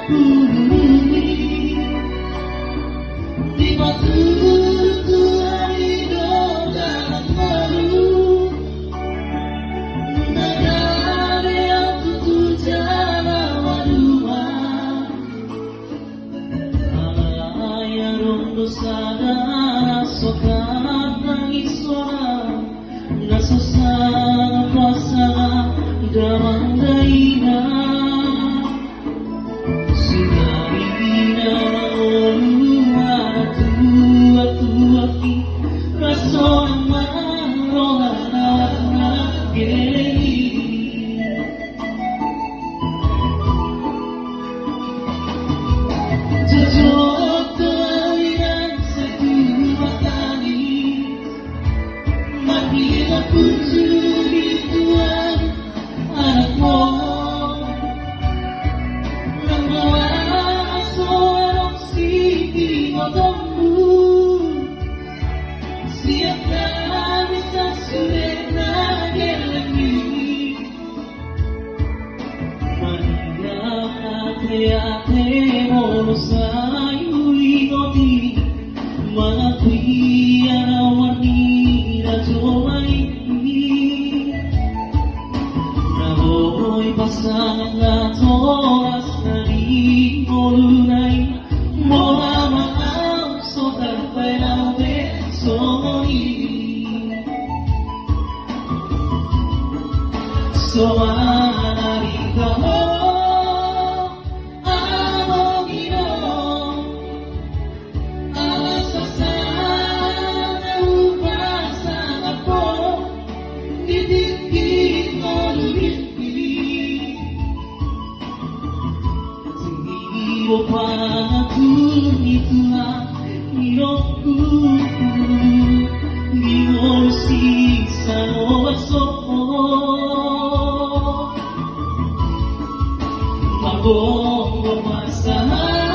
Di batu hari doa baru menagari aku jalan wadua alaya rondo sadar sokat nangis suara nasasana pasana damang daina sinarina Ate molusay uigoti mga kuya na warni na jomay naboy pasangan na toras na di molunay mola maam sotar pailaude somoni somanarita mo Io pana tunitna iroku Io si sano asopo Mabongo masaha